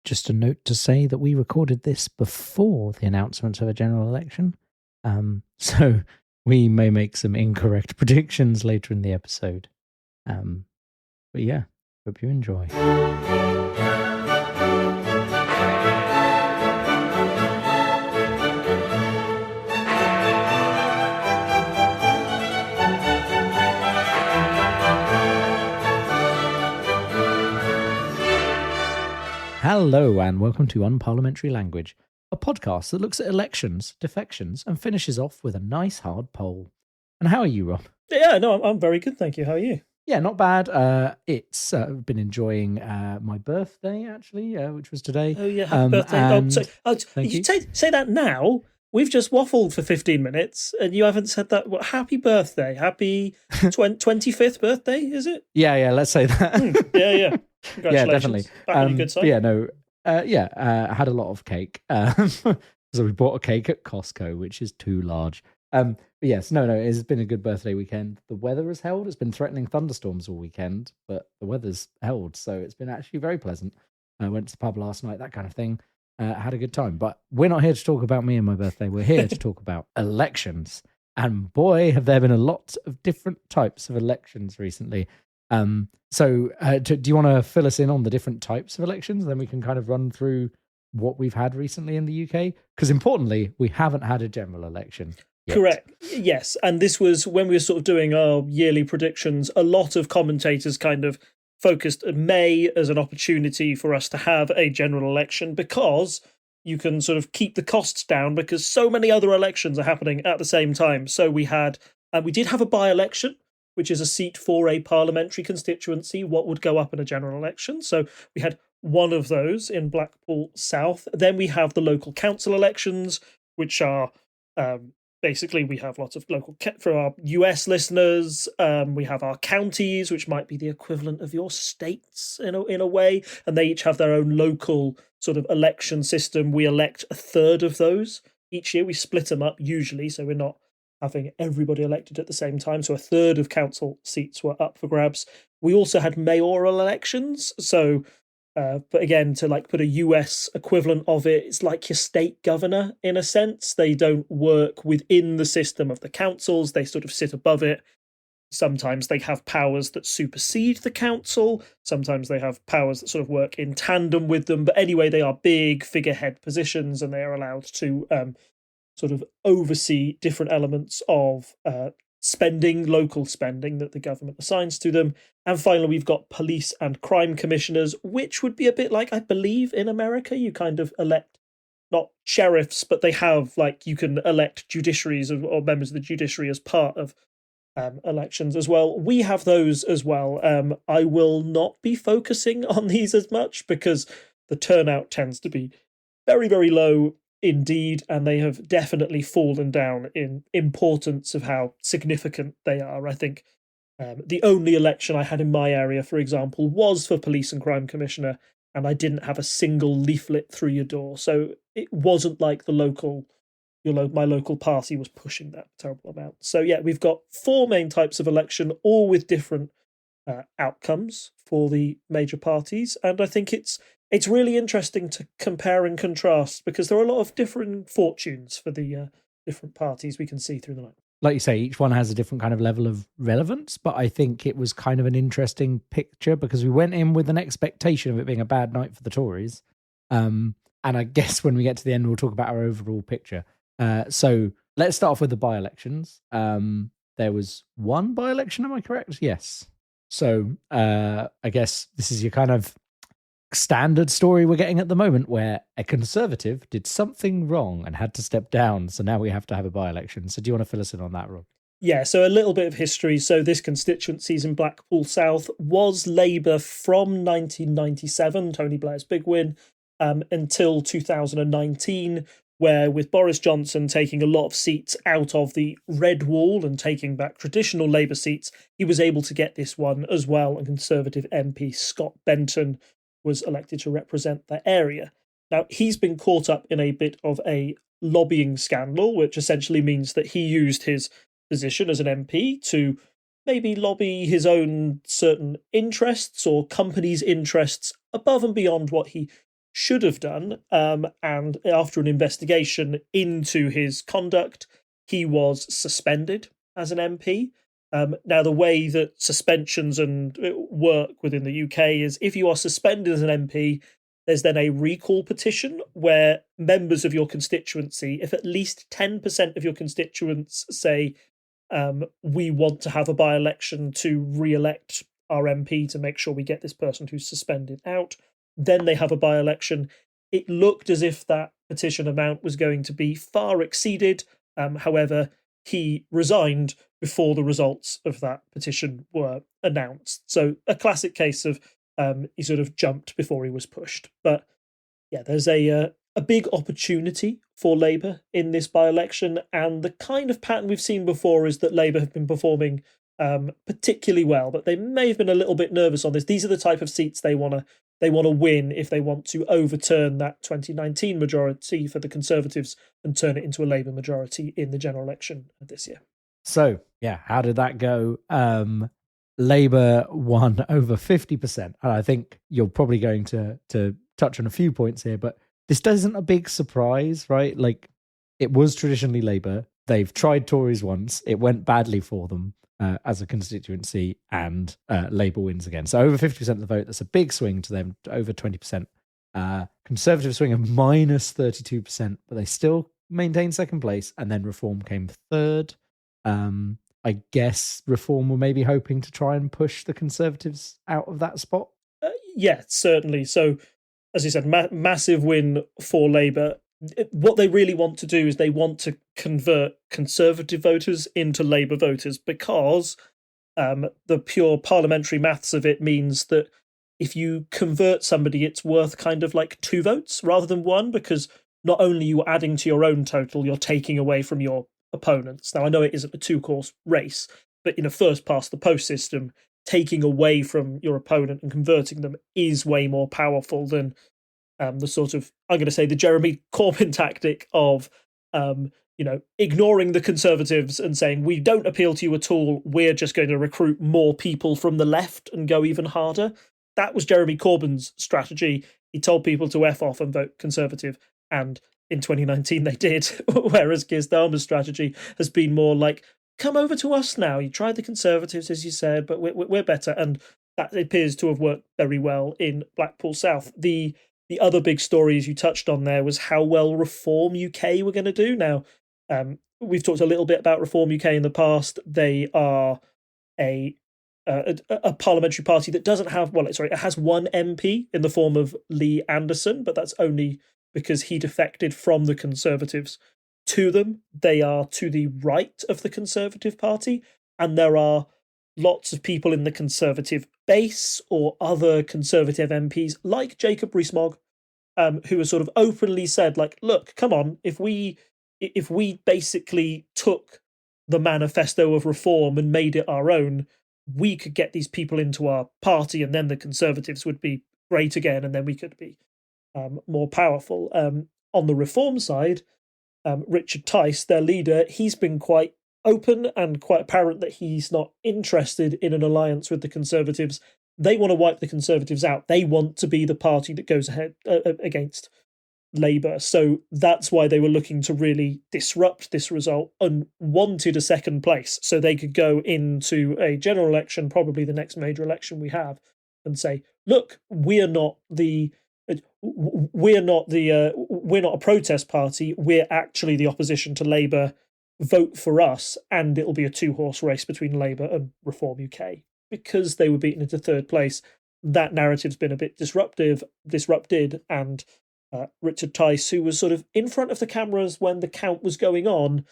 just a note to say that we recorded this before the announcement of a general election. So we may make some incorrect predictions later in the episode. But yeah, hope you enjoy. Hello and welcome to Unparliamentary Language, a podcast that looks at elections, defections, and finishes off with a nice hard poll. And how are you, Rob? Yeah, no, I'm very good, thank you. How are you? Yeah, not bad. It's been enjoying my birthday, actually, which was today. Oh, yeah, happy birthday. Thank you. Say that now. We've just waffled for 15 minutes and you haven't said that. Well, happy birthday. Happy 25th birthday, is it? Yeah, let's say that. Yeah. Congratulations. Yeah, definitely. Back on your good side. Yeah, no. I had a lot of cake. So we bought a cake at Costco, which is too large. But yes, no, it's been a good birthday weekend. The weather has held. It's been threatening thunderstorms all weekend, but the weather's held, so it's been actually very pleasant. I went to the pub last night, that kind of thing. Had a good time. But we're not here to talk about me and my birthday. We're here to talk about elections. And boy, have there been a lot of different types of elections recently. So do you want to fill us in on the different types of elections? Then we can kind of run through what we've had recently in the UK. Because importantly, we haven't had a general election yet. Correct. Yes. And this was when we were sort of doing our yearly predictions. A lot of commentators kind of focused May as an opportunity for us to have a general election because you can sort of keep the costs down because so many other elections are happening at the same time. So we did have a by-election, which is a seat for a parliamentary constituency, what would go up in a general election. So we had one of those in Blackpool South. Then we have the local council elections, which are basically we have lots of local, for our US listeners, we have our counties, which might be the equivalent of your states in a way, and they each have their own local sort of election system. We elect a third of those each year. We split them up usually, so we're not having everybody elected at the same time. So a third of council seats were up for grabs. We also had mayoral elections. So, but again, to like put a US equivalent of it, it's like your state governor in a sense. They don't work within the system of the councils. They sort of sit above it. Sometimes they have powers that supersede the council. Sometimes they have powers that sort of work in tandem with them. But anyway, they are big figurehead positions and they are allowed to sort of oversee different elements of spending, local spending that the government assigns to them. And finally, we've got police and crime commissioners, which would be a bit like, I believe, in America, you kind of elect not sheriffs, but they have, like, you can elect judiciaries or members of the judiciary as part of elections as well. We have those as well. I will not be focusing on these as much because the turnout tends to be very, very low indeed, and they have definitely fallen down in importance of how significant they are. I think the only election I had in my area, for example, was for police and crime commissioner, and I didn't have a single leaflet through your door. So it wasn't like my local party was pushing that terrible amount. So yeah, we've got four main types of election, all with different outcomes for the major parties, and I think it's really interesting to compare and contrast because there are a lot of different fortunes for the different parties we can see through the night. Like you say, each one has a different kind of level of relevance, but I think it was kind of an interesting picture because we went in with an expectation of it being a bad night for the Tories. And I guess when we get to the end, we'll talk about our overall picture. So let's start off with the by-elections. There was one by-election, am I correct? Yes. So I guess this is your kind of standard story we're getting at the moment where a Conservative did something wrong and had to step down. So now we have to have a by-election. So do you want to fill us in on that, Rob? Yeah, so a little bit of history. So this constituency in Blackpool South was Labour from 1997, Tony Blair's big win, until 2019, where with Boris Johnson taking a lot of seats out of the Red Wall and taking back traditional Labour seats, he was able to get this one as well, and Conservative MP Scott Benton was elected to represent that area. Now, he's been caught up in a bit of a lobbying scandal, which essentially means that he used his position as an MP to maybe lobby his own certain interests or companies' interests above and beyond what he should have done. And after an investigation into his conduct, he was suspended as an MP. Now, the way that suspensions and work within the UK is if you are suspended as an MP, there's then a recall petition where members of your constituency, if at least 10% of your constituents say, we want to have a by-election to re-elect our MP to make sure we get this person who's suspended out, then they have a by-election. It looked as if that petition amount was going to be far exceeded. However, he resigned before the results of that petition were announced. So a classic case of he sort of jumped before he was pushed. But yeah, there's a big opportunity for Labour in this by-election, and the kind of pattern we've seen before is that Labour have been performing particularly well, but they may have been a little bit nervous on this. These are the type of seats they want to win if they want to overturn that 2019 majority for the Conservatives and turn it into a Labour majority in the general election of this year. So, yeah, how did that go? Labour won over 50%. And I think you're probably going to touch on a few points here, but this isn't a big surprise, right? Like, it was traditionally Labour. They've tried Tories once. It went badly for them as a constituency, and Labour wins again. So over 50% of the vote, that's a big swing to them, to over 20%. Conservative swing of minus 32%, but they still maintained second place, and then Reform came third. I guess Reform were maybe hoping to try and push the Conservatives out of that spot. Yeah, certainly. So, as you said, massive win for Labour. What they really want to do is they want to convert Conservative voters into Labour voters, because the pure parliamentary maths of it means that if you convert somebody, it's worth kind of like 2 votes rather than 1, because not only are you adding to your own total, you're taking away from your opponents. Now, I know it isn't a 2-course race, but in a first-past-the-post system, taking away from your opponent and converting them is way more powerful than the sort of, I'm going to say, the Jeremy Corbyn tactic of, ignoring the Conservatives and saying, we don't appeal to you at all, we're just going to recruit more people from the left and go even harder. That was Jeremy Corbyn's strategy. He told people to F off and vote Conservative, and in 2019 they did, whereas Keir Starmer's strategy has been more like, come over to us now. You tried the Conservatives, as you said, but we're better. And that appears to have worked very well in Blackpool South. The other big story, as you touched on there, was how well Reform UK were going to do. Now, we've talked a little bit about Reform UK in the past. They are a parliamentary party that doesn't have, it has one MP in the form of Lee Anderson, but that's only because he defected from the Conservatives to them. They are to the right of the Conservative Party, and there are lots of people in the Conservative base or other Conservative MPs, like Jacob Rees-Mogg, who has sort of openly said, like, look, come on, if we basically took the manifesto of Reform and made it our own, we could get these people into our party, and then the Conservatives would be great again, and then we could be more powerful. On the Reform side, Richard Tice, their leader, he's been quite open and quite apparent that he's not interested in an alliance with the Conservatives. They want to wipe the Conservatives out. They want to be the party that goes ahead against Labour. So that's why they were looking to really disrupt this result and wanted a second place so they could go into a general election, probably the next major election we have, and say, look, we're not a protest party. We're actually the opposition to Labour. Vote for us, and it'll be a 2-horse race between Labour and Reform UK. Because they were beaten into third place, that narrative's been a bit disrupted, and Richard Tice, who was sort of in front of the cameras when the count was going on,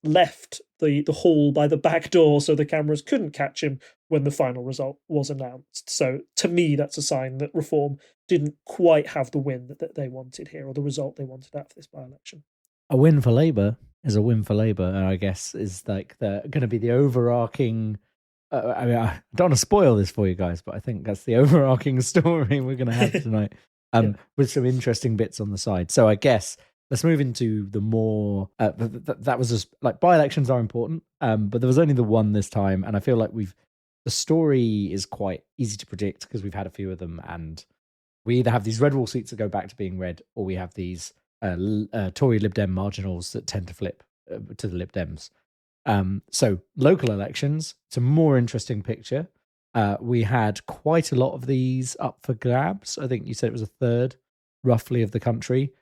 left the hall by the back door so the cameras couldn't catch him when the final result was announced. So to me, that's a sign that Reform didn't quite have the win that they wanted here, or the result they wanted out of this by-election. A win for Labour is a win for Labour, I guess, is like going to be the overarching... I don't want to spoil this for you guys, but I think that's the overarching story we're going to have tonight, with some interesting bits on the side. So I guess let's move into the more... that was just like, by-elections are important, but there was only the one this time, and I feel like the story is quite easy to predict because we've had a few of them, and we either have these red wall seats that go back to being red, or we have these Tory Lib Dem marginals that tend to flip to the Lib Dems. So local elections, it's a more interesting picture. We had quite a lot of these up for grabs. I think you said it was a third, roughly, of the country.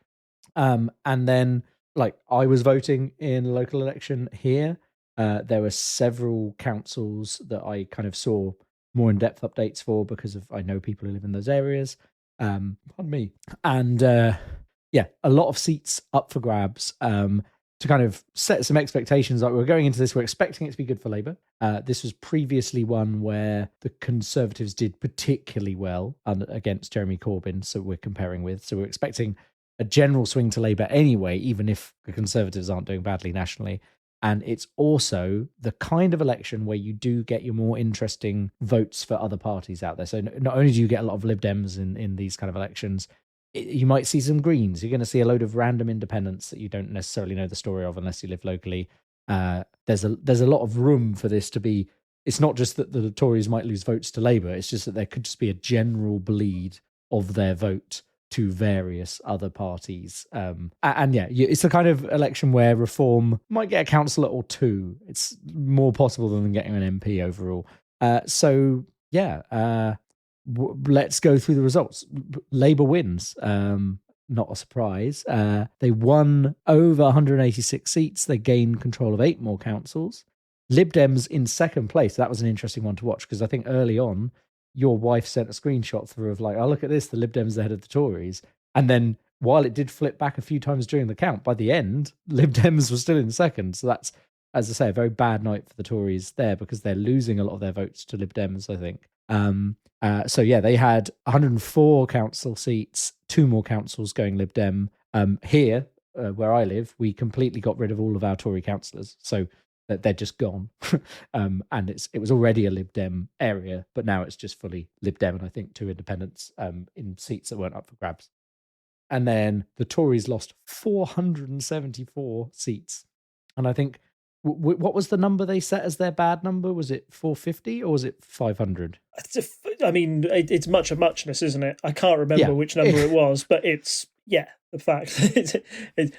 And then, like, I was voting in a local election here. There were several councils that I kind of saw more in-depth updates for because I know people who live in those areas. Pardon me. And yeah, a lot of seats up for grabs. To kind of set some expectations, like we're going into this, we're expecting it to be good for Labour. This was previously one where the Conservatives did particularly well against Jeremy Corbyn, so we're comparing with. So we're expecting a general swing to Labour anyway, even if the Conservatives aren't doing badly nationally. And it's also the kind of election where you do get your more interesting votes for other parties out there. So not only do you get a lot of Lib Dems in these kind of elections, you might see some Greens. You're going to see a load of random independents that you don't necessarily know the story of unless you live locally. There's a lot of room for this to be. It's not just that the Tories might lose votes to Labour. It's just that there could just be a general bleed of their vote to various other parties. And yeah, it's the kind of election where Reform might get a councillor or two. It's more possible than getting an MP overall. So yeah. Let's go through the results. Labour wins. Not a surprise. They won over 186 seats. They gained control of 8 more councils. Lib Dems in second place. That was an interesting one to watch because I think early on, your wife sent a screenshot through of like, oh, look at this, the Lib Dems are ahead of the Tories. And then while it did flip back a few times during the count, by the end, Lib Dems were still in second. So that's, as I say, a very bad night for the Tories there because they're losing a lot of their votes to Lib Dems, I think. So yeah, they had 104 council seats, 2 more councils going Lib Dem. Here, where I live, we completely got rid of all of our Tory councillors, so they're just gone. And it was already a Lib Dem area, but now it's just fully Lib Dem, and I think 2 independents in seats that weren't up for grabs. And then the Tories lost 474 seats, and I think. What was the number they set as their bad number? Was it 450 or was it 500? I mean, it's much of muchness, isn't it? I can't remember which number it was, but it's, the fact.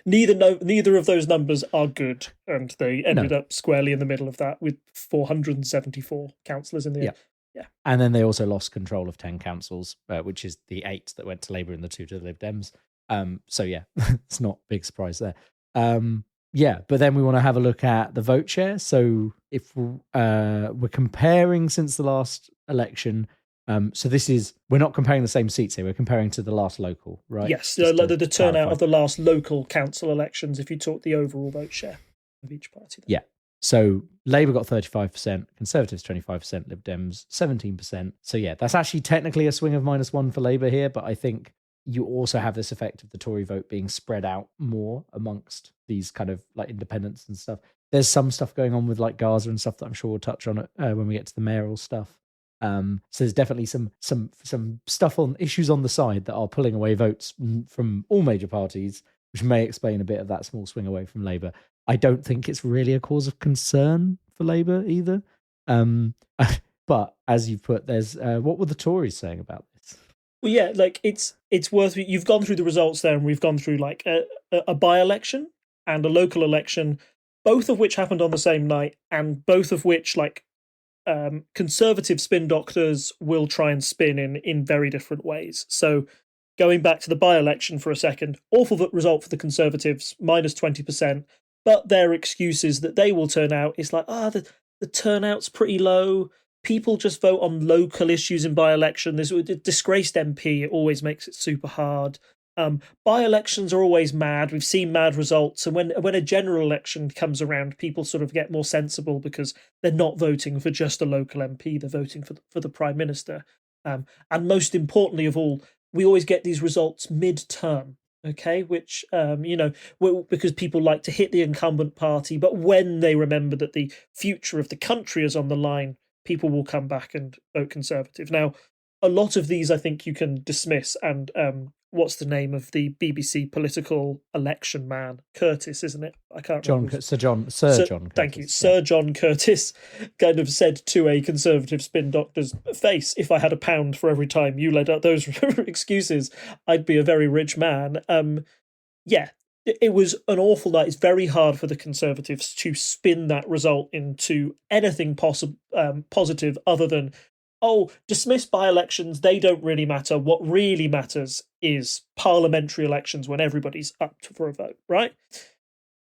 Neither of those numbers are good, and they ended up squarely in the middle of that with 474 councillors in the end. Yeah. And then they also lost control of 10 councils, which is the 8 that went to Labour and the 2 to the Lib Dems. So yeah, it's not a big surprise there. Yeah, but then we want to have a look at the vote share. So if we're comparing since the last election, so we're not comparing the same seats here. We're comparing to the last local, right? Yes, the turnout of the last local council elections. If you talk the overall vote share of each party. Yeah. So Labour got 35%, Conservatives 25%, Lib Dems 17%. So yeah, that's actually technically a swing of -1 for Labour here, but I think you also have this effect of the Tory vote being spread out more amongst these kind of like independents and stuff. There's some stuff going on with like Gaza and stuff that I'm sure we'll touch on when we get to the mayoral stuff. So there's definitely some stuff on issues on the side that are pulling away votes from all major parties, which may explain a bit of that small swing away from Labour. I don't think it's really a cause of concern for Labour either. But as you've put, there's what were the Tories saying about this? Well, yeah, like it's worth. You've gone through the results there, and we've gone through like a by-election and a local election, both of which happened on the same night, and both of which like conservative spin doctors will try and spin in very different ways. So going back to the by-election for a second, awful result for the Conservatives, -20%, but their excuse is that they will turn out. It's like, the turnout's pretty low. People just vote on local issues in by-election. This disgraced MP, it always makes it super hard. By-elections are always mad. We've seen mad results. And when a general election comes around, people sort of get more sensible because they're not voting for just a local MP. They're voting for the Prime Minister. And most importantly of all, we always get these results mid-term. Okay, which, because people like to hit the incumbent party. But when they remember that the future of the country is on the line, people will come back and vote Conservative. Now, a lot of these I think you can dismiss and what's the name of the BBC political election man? Curtis, isn't it? I can't remember. Sir John Curtis. Thank you. Sir John Curtis kind of said to a Conservative spin doctor's face, if I had £1 for every time you laid out those excuses, I'd be a very rich man. Yeah, it was an awful night. It's very hard for the Conservatives to spin that result into anything positive other than, oh, dismiss by-elections, they don't really matter. What really matters is parliamentary elections when everybody's up for a vote, right?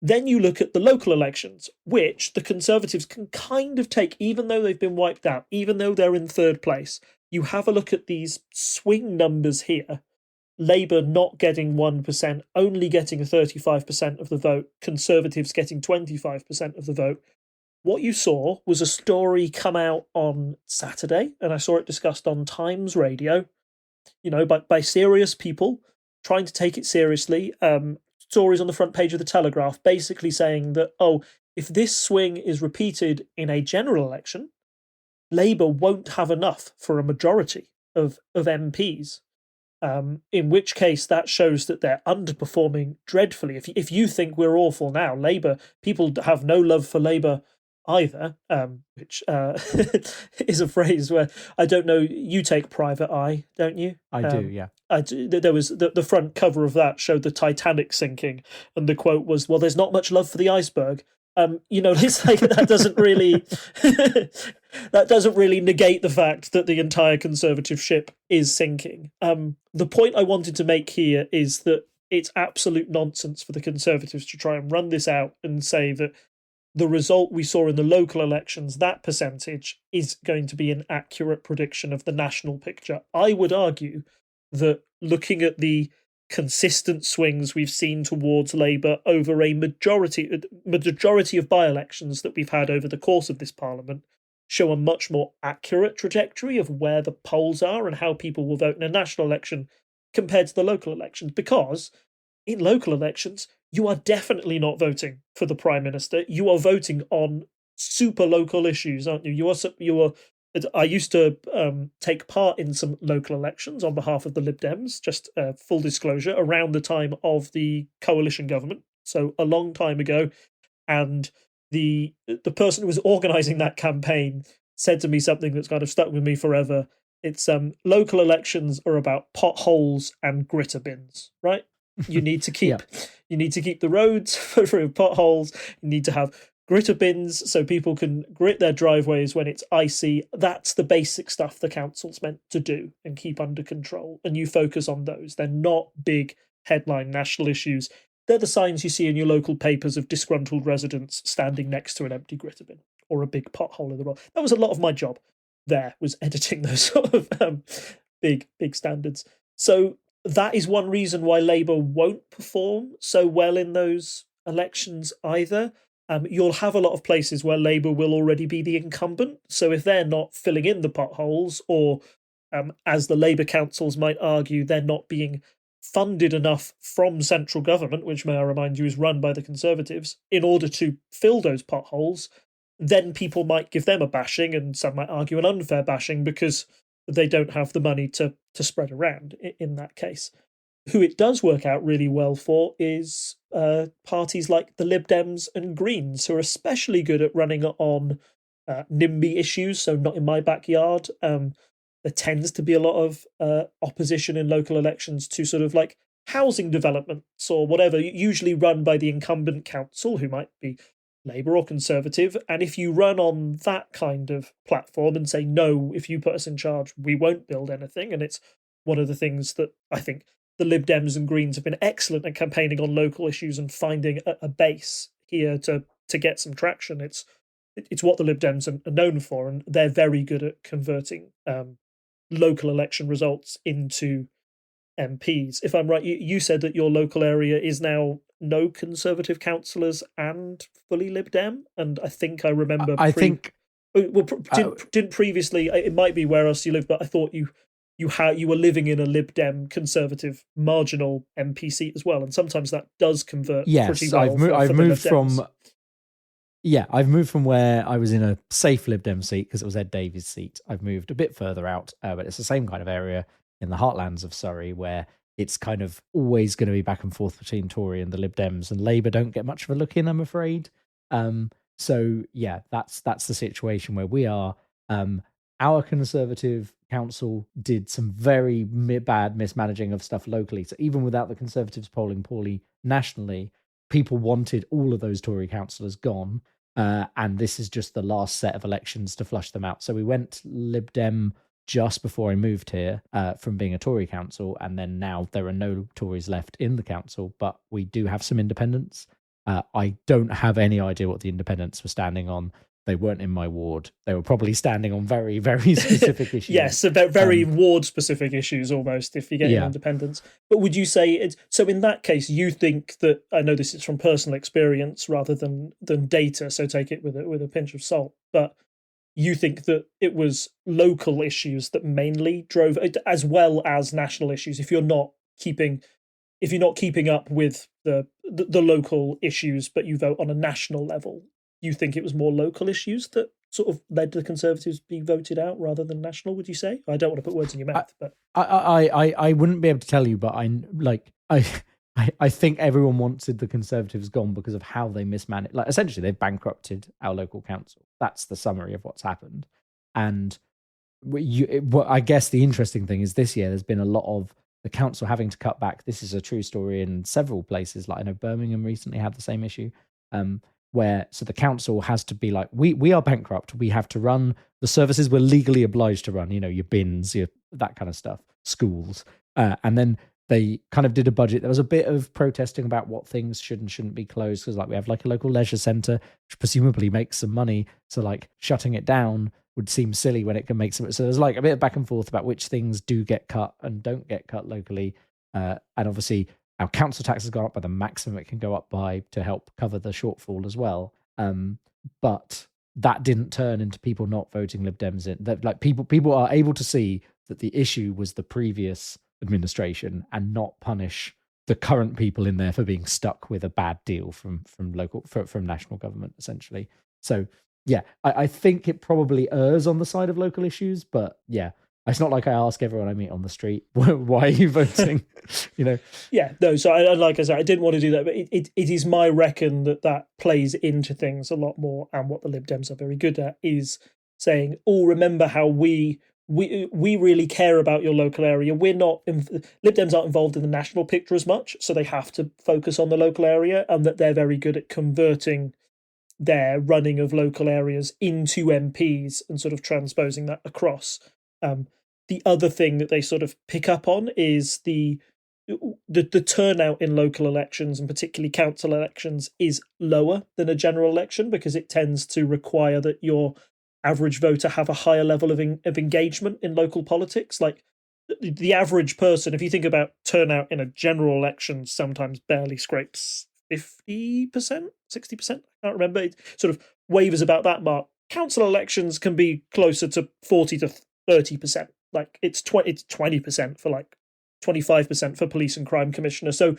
Then you look at the local elections, which the Conservatives can kind of take, even though they've been wiped out, even though they're in third place. You have a look at these swing numbers here. Labour not getting 1%, only getting 35% of the vote, Conservatives getting 25% of the vote. What you saw was a story come out on Saturday, and I saw it discussed on Times Radio, by serious people trying to take it seriously. Stories on the front page of the Telegraph basically saying that, if this swing is repeated in a general election, Labour won't have enough for a majority of MPs. In which case, that shows that they're underperforming dreadfully. If you think we're awful now, Labour, people have no love for Labour either, which is a phrase where, I don't know, you take private eye, don't you? I do, yeah. I do. There was the front cover of that showed the Titanic sinking, and the quote was, well, there's not much love for the iceberg. It's like that doesn't really negate the fact that the entire Conservative ship is sinking. The point I wanted to make here is that it's absolute nonsense for the Conservatives to try and run this out and say that the result we saw in the local elections, that percentage, is going to be an accurate prediction of the national picture. I would argue that looking at the consistent swings we've seen towards Labour over a majority of by-elections that we've had over the course of this Parliament show a much more accurate trajectory of where the polls are and how people will vote in a national election compared to the local elections. Because in local elections, you are definitely not voting for the Prime Minister. You are voting on super local issues, aren't you? I used to take part in some local elections on behalf of the Lib Dems, just full disclosure, around the time of the coalition government, so a long time ago. And the person who was organising that campaign said to me something that's kind of stuck with me forever. It's local elections are about potholes and gritter bins, right? You need to keep you need to keep the roads free of potholes. You need to have gritter bins so people can grit their driveways when it's icy. That's the basic stuff the council's meant to do and keep under control. And you focus on those. They're not big headline national issues. They're the signs you see in your local papers of disgruntled residents standing next to an empty gritter bin or a big pothole in the road. That was a lot of my job there, was editing those sort of big standards. So that is one reason why Labour won't perform so well in those elections either. You'll have a lot of places where Labour will already be the incumbent. So if they're not filling in the potholes, or as the Labour councils might argue, they're not being funded enough from central government, which, may I remind you, is run by the Conservatives, in order to fill those potholes, then people might give them a bashing, and some might argue an unfair bashing, because they don't have the money to spread around in that case. Who it does work out really well for is parties like the Lib Dems and Greens, who are especially good at running on NIMBY issues, so not in my backyard. There tends to be a lot of opposition in local elections to sort of like housing developments or whatever, usually run by the incumbent council, who might be Labour or Conservative. And if you run on that kind of platform and say, no, if you put us in charge, we won't build anything, and it's one of the things that I think the Lib Dems and Greens have been excellent at campaigning on local issues and finding a base here to get some traction. It's what the Lib Dems are known for, and they're very good at converting local election results into MPs. If I'm right, you said that your local area is now no Conservative councillors and fully Lib Dem, and I think I remember. Didn't previously. It might be where else you live, but I thought you were living in a Lib Dem Conservative marginal MP seat as well, and sometimes that does convert. Yes, pretty well I've moved from. Yeah, I've moved from where I was in a safe Lib Dem seat because it was Ed Davies' seat. I've moved a bit further out, but it's the same kind of area in the heartlands of Surrey where it's kind of always going to be back and forth between Tory and the Lib Dems, and Labour don't get much of a look in, I'm afraid. So yeah, that's the situation where we are. Our Conservative council did some very bad mismanaging of stuff locally. So even without the Conservatives polling poorly nationally, people wanted all of those Tory councillors gone. And this is just the last set of elections to flush them out. So we went Lib Dem just before I moved here from being a Tory council, and then now there are no Tories left in the council, but we do have some independents. I don't have any idea what the independents were standing on. They weren't in my ward. They were probably standing on very, very specific issues. Yes, very ward-specific issues almost, if you get independents. But would you say it's so? In that case, you think that, I know this is from personal experience rather than data, so take it with a pinch of salt. But you think that it was local issues that mainly drove it, as well as national issues. If you're not keeping up with the local issues, but you vote on a national level, you think it was more local issues that sort of led the Conservatives being voted out rather than national, would you say? I don't want to put words in your mouth, but I wouldn't be able to tell you, but I think everyone wanted the Conservatives gone because of how they mismanaged. Like, essentially, they've bankrupted our local council. That's the summary of what's happened. And I guess the interesting thing is this year there's been a lot of the council having to cut back. This is a true story in several places. Like, I know Birmingham recently had the same issue. Where so the council has to be like, we are bankrupt. We have to run the services we're legally obliged to run, your bins, that kind of stuff, schools. And then they kind of did a budget. There was a bit of protesting about what things should and shouldn't be closed, because like we have like a local leisure centre, which presumably makes some money. So like shutting it down would seem silly when it can make some. So there's like a bit of back and forth about which things do get cut and don't get cut locally. And obviously, our council tax has gone up by the maximum it can go up by to help cover the shortfall as well. But that didn't turn into people not voting Lib Dems in. That, like, people are able to see that the issue was the previous administration and not punish the current people in there for being stuck with a bad deal from national government, essentially. So yeah, I think it probably errs on the side of local issues, but yeah. It's not like I ask everyone I meet on the street, why are you voting? Yeah, no. So like I said, I didn't want to do that, but it is my reckon that plays into things a lot more. And what the Lib Dems are very good at is saying, "Oh, remember how we really care about your local area. We're not Lib Dems aren't involved in the national picture as much, so they have to focus on the local area, and that they're very good at converting their running of local areas into MPs and sort of transposing that across." The other thing that they sort of pick up on is the turnout in local elections, and particularly council elections, is lower than a general election, because it tends to require that your average voter have a higher level of engagement in local politics. Like the average person, if you think about turnout in a general election, sometimes barely scrapes 50%, 60%. I can't remember. It sort of wavers about that mark. Council elections can be closer to 40 to 30%. Like it's 20% for like 25% for police and crime commissioner. So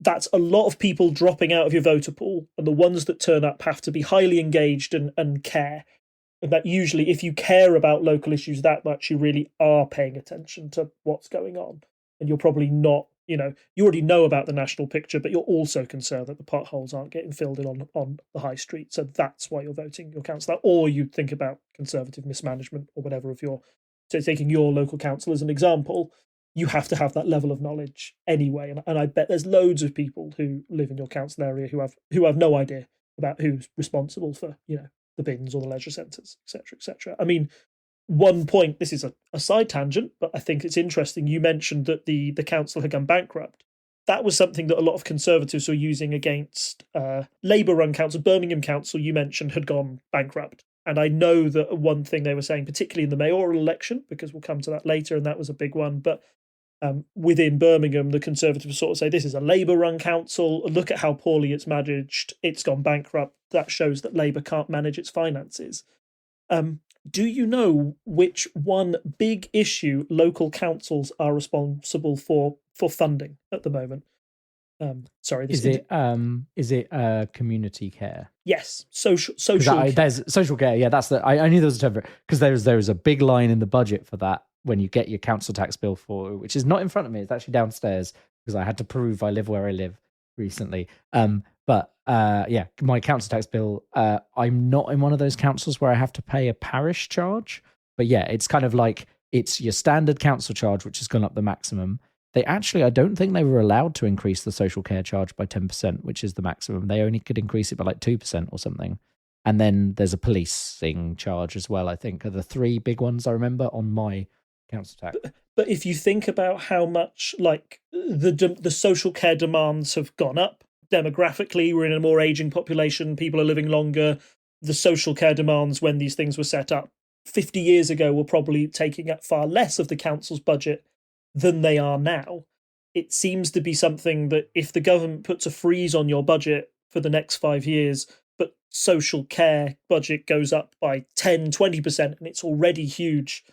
that's a lot of people dropping out of your voter pool, and the ones that turn up have to be highly engaged and care. And that usually, if you care about local issues that much, you really are paying attention to what's going on. And you're probably not, you already know about the national picture, but you're also concerned that the potholes aren't getting filled in on the high street. So that's why you're voting your councillor. Or you think about Conservative mismanagement or whatever of your. So taking your local council as an example, you have to have that level of knowledge anyway. And I bet there's loads of people who live in your council area who have no idea about who's responsible for, the bins or the leisure centres, etc., etc. I mean, one point, this is a side tangent, but I think it's interesting. You mentioned that the council had gone bankrupt. That was something that a lot of Conservatives were using against Labour-run council. Birmingham Council, you mentioned, had gone bankrupt. And I know that one thing they were saying, particularly in the mayoral election, because we'll come to that later, and that was a big one, but within Birmingham, the Conservatives sort of say, this is a Labour-run council. Look at how poorly it's managed. It's gone bankrupt. That shows that Labour can't manage its finances. Do you know which one big issue local councils are responsible for funding at the moment? Sorry, is it community care? Yes, social care. There's social care. Yeah, that's I knew there was a term for it, because there was a big line in the budget for that when you get your council tax bill for, which is not in front of me, it's actually downstairs because I had to prove I live where I live recently. But my council tax bill, I'm not in one of those councils where I have to pay a parish charge. But yeah, it's kind of like it's your standard council charge, which has gone up the maximum. I don't think they were allowed to increase the social care charge by 10%, which is the maximum. They only could increase it by like 2% or something. And then there's a policing charge as well, I think, are the three big ones I remember on my council tax. But if you think about how much like the social care demands have gone up demographically, we're in a more aging population, people are living longer. The social care demands when these things were set up 50 years ago were probably taking up far less of the council's budget than they are now. It seems to be something that if the government puts a freeze on your budget for the next 5 years, but social care budget goes up by 10-20% and it's already huge,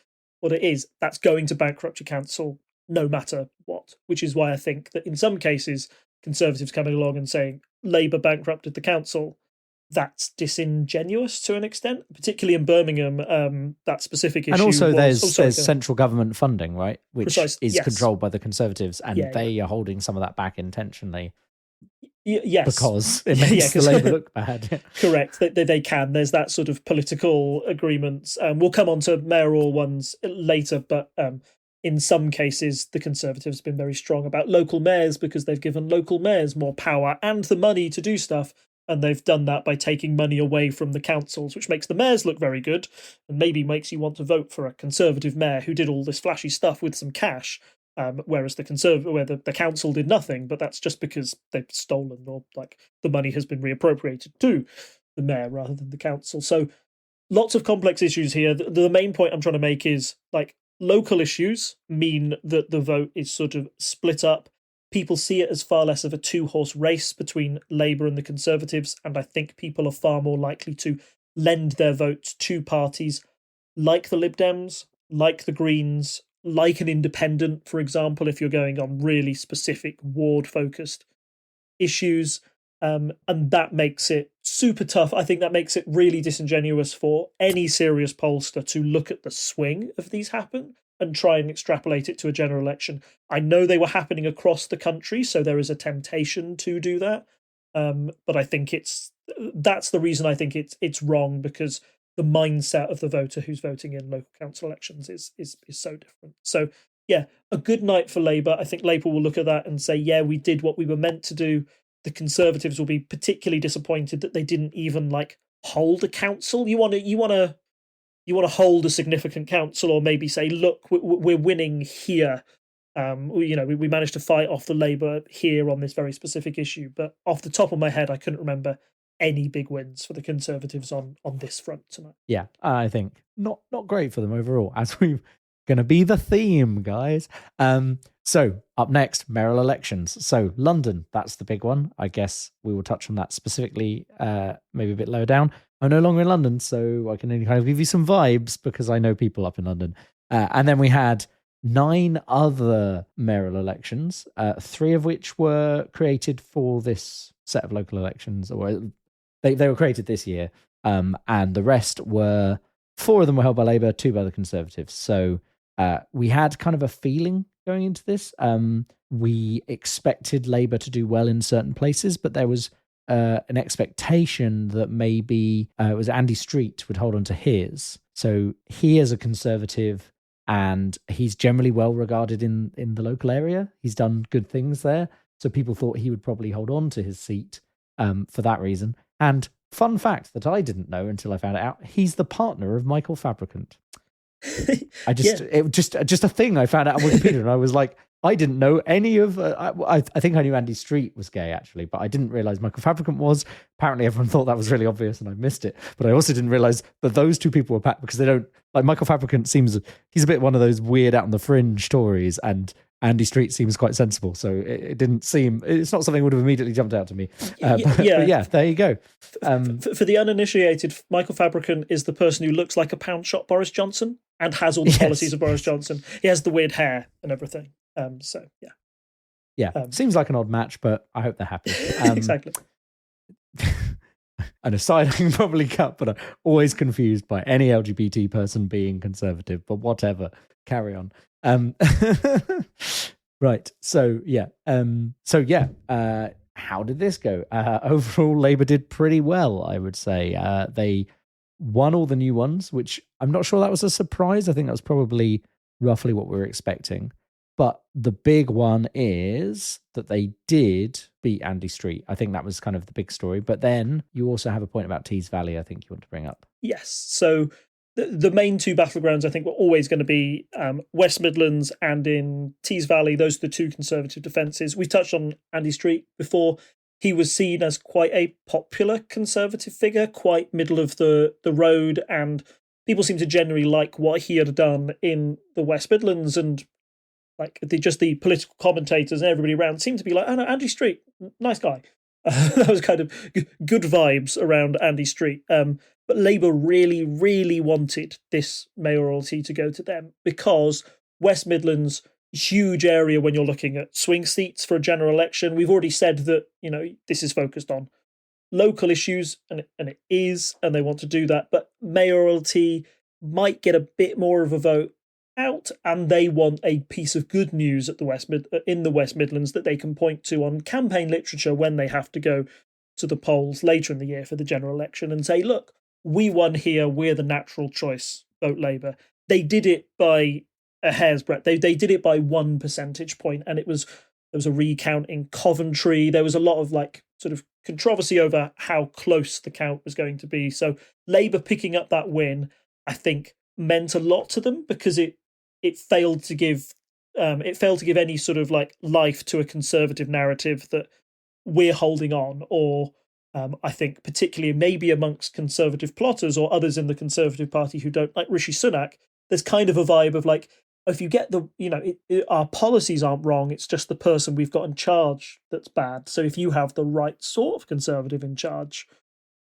what it is, that's going to bankrupt your council no matter what, which is why I think that in some cases Conservatives coming along and saying Labour bankrupted the council, that's disingenuous to an extent, particularly in Birmingham. That specific issue, and also there's central government funding, right, which is controlled by the Conservatives, and they are holding some of that back intentionally. Yes, because it makes the Labour look bad. Correct. They can. There's that sort of political agreements. We'll come on to mayoral ones later, but in some cases, the Conservatives have been very strong about local mayors because they've given local mayors more power and the money to do stuff. And they've done that by taking money away from the councils, which makes the mayors look very good and maybe makes you want to vote for a Conservative mayor who did all this flashy stuff with some cash. Whereas the council did nothing, but that's just because they've stolen or like the money has been reappropriated to the mayor rather than the council. So lots of complex issues here. The main point I'm trying to make is like local issues mean that the vote is sort of split up. People see it as far less of a two-horse race between Labour and the Conservatives, and I think people are far more likely to lend their votes to parties like the Lib Dems, like the Greens, like an independent, for example, if you're going on really specific ward-focused issues. And that makes it super tough. I think that makes it really disingenuous for any serious pollster to look at the swing of these happen and try and extrapolate it to a general election. I know they were happening across the country, so there is a temptation to do that. But I think that's the reason I think it's wrong, because the mindset of the voter who's voting in local council elections is so different. So yeah, a good night for Labour. I think Labour will look at that and say, yeah, we did what we were meant to do. The Conservatives will be particularly disappointed that they didn't even like hold a council. You want to hold a significant council, or maybe say, look, we're winning here. We managed to fight off the Labour here on this very specific issue. But off the top of my head, I couldn't remember any big wins for the Conservatives on this front tonight. Yeah, I think not great for them overall, as we're going to be the theme, guys. So up next, mayoral elections. So London, that's the big one. I guess we will touch on that specifically, maybe a bit lower down. I'm no longer in London, so I can only kind of give you some vibes because I know people up in London. And then we had 9 other mayoral elections, 3 of which were created for this set of local elections, or they were created this year. And the rest were, 4 of them were held by Labour, 2 by the Conservatives. So we had kind of a feeling going into this. We expected Labour to do well in certain places, but there was an expectation that maybe it was Andy Street would hold on to his. So he is a Conservative, and he's generally well regarded in the local area. He's done good things there. So people thought he would probably hold on to his seat for that reason. And fun fact that I didn't know until I found it out, he's the partner of Michael Fabricant. It was just a thing I found out on Wikipedia, and I was like, I didn't know any of. I think I knew Andy Street was gay actually, but I didn't realize Michael Fabricant was. Apparently, everyone thought that was really obvious, and I missed it. But I also didn't realize that those 2 people were packed, because they don't like Michael Fabricant. He's a bit one of those weird out on the fringe Tories, and Andy Street seems quite sensible. So it didn't seem. It's not something that would have immediately jumped out to me. But yeah, there you go. For the uninitiated, Michael Fabricant is the person who looks like a pound shop Boris Johnson and has all the policies of Boris Johnson. He has the weird hair and everything. So yeah. Yeah, seems like an odd match, but I hope they're happy. Exactly. An aside I can probably cut, but I'm always confused by any LGBT person being Conservative, but whatever. carry on. Right. So yeah. How did this go? Overall, Labour did pretty well, I would say. They won all the new ones, which I'm not sure that was a surprise. I think that was probably roughly what we were expecting. But the big one is that they did beat Andy Street. I think that was kind of the big story. But then you also have a point about Tees Valley, I think you want to bring up. Yes. So the main two battlegrounds, I think, were always going to be West Midlands and in Tees Valley. Those are the two Conservative defences. We touched on Andy Street before. He was seen as quite a popular Conservative figure, quite middle of the road, and people seem to generally like what he had done in the West Midlands, and like the political commentators and everybody around seemed to be like, oh no, Andy Street, nice guy. That was kind of good vibes around Andy Street. But Labour really, really wanted this mayoralty to go to them because West Midlands, huge area when you're looking at swing seats for a general election. We've already said that, this is focused on local issues, and it is, and they want to do that. But mayoralty might get a bit more of a vote out, and they want a piece of good news at in the West Midlands that they can point to on campaign literature when they have to go to the polls later in the year for the general election and say, look, we won here, we're the natural choice, vote Labour. They did it by a hair's breadth. They did it by 1 percentage point, and there was a recount in Coventry. There was a lot of sort of controversy over how close the count was going to be. So Labour picking up that win, I think, meant a lot to them because it failed to give any sort of life to a Conservative narrative that we're holding on, or I think particularly maybe amongst Conservative plotters or others in the Conservative Party who don't like Rishi Sunak, there's kind of a vibe of if you get our policies aren't wrong, it's just the person we've got in charge that's bad. So if you have the right sort of Conservative in charge,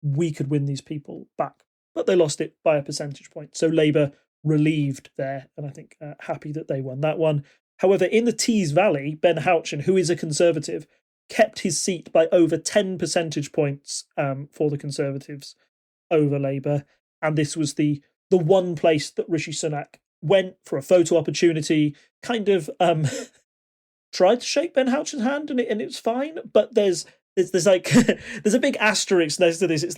we could win these people back. But they lost it by a percentage point. So Labour relieved there, and I think happy that they won that one. However, in the Tees Valley, Ben Houchen, who is a Conservative, kept his seat by over 10 percentage points for the Conservatives over Labour. And this was the one place that Rishi Sunak went for a photo opportunity, kind of tried to shake Ben Houchen's hand, and it was fine. But there's there's a big asterisk next to this. It's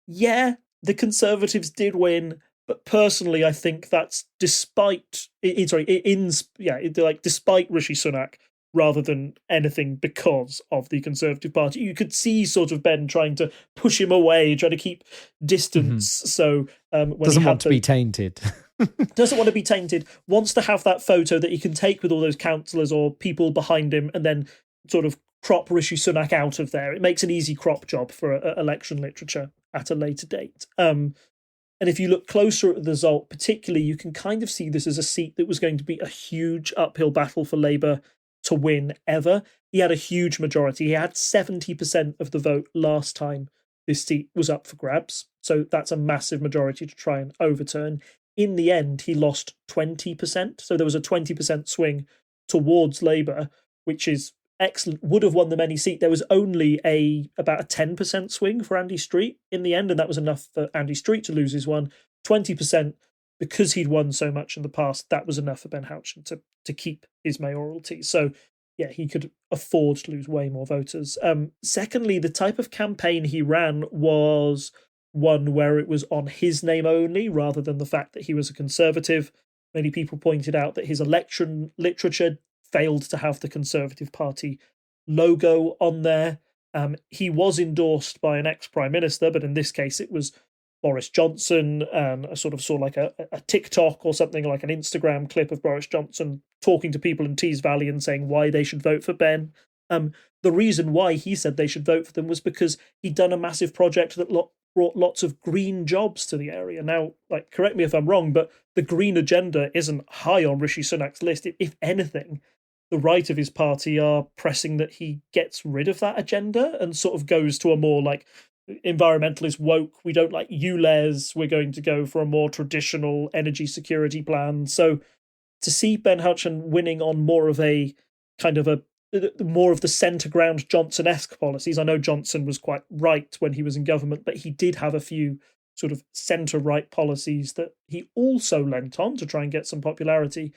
yeah, the Conservatives did win, but personally, I think that's despite despite Rishi Sunak rather than anything because of the Conservative Party. You could see sort of Ben trying to push him away, trying to keep distance. Mm-hmm. So when doesn't want to be tainted. Doesn't want to be tainted. Wants to have that photo that he can take with all those councillors or people behind him, and then sort of crop Rishi Sunak out of there. It makes an easy crop job for election literature at a later date. And if you look closer at the result, particularly, you can kind of see this as a seat that was going to be a huge uphill battle for Labour to win ever. He had a huge majority. He had 70% of the vote last time this seat was up for grabs. So that's a massive majority to try and overturn. In the end, he lost 20%. So there was a 20% swing towards Labour, which is excellent. Would have won them any seat. There was only about a 10% swing for Andy Street in the end, and that was enough for Andy Street to lose his one. 20%, because he'd won so much in the past, that was enough for Ben Houchen to keep his mayoralty. So yeah, he could afford to lose way more voters. Secondly, the type of campaign he ran was one where it was on his name only rather than the fact that he was a Conservative. Many people pointed out that his election literature failed to have the Conservative Party logo on there. He was endorsed by an ex-Prime Minister, but in this case it was Boris Johnson, and I sort of saw a TikTok or something, like an Instagram clip of Boris Johnson talking to people in Tees Valley and saying why they should vote for Ben. The reason why he said they should vote for them was because he'd done a massive project that brought lots of green jobs to the area. Now, correct me if I'm wrong, but the green agenda isn't high on Rishi Sunak's list. If anything, the right of his party are pressing that he gets rid of that agenda and sort of goes to a more environmentalist woke, we don't like ULEZ, we're going to go for a more traditional energy security plan. So to see Ben Houchen winning on more of a kind of more of the centre ground Johnson-esque policies. I know Johnson was quite right when he was in government, but he did have a few sort of centre-right policies that he also lent on to try and get some popularity.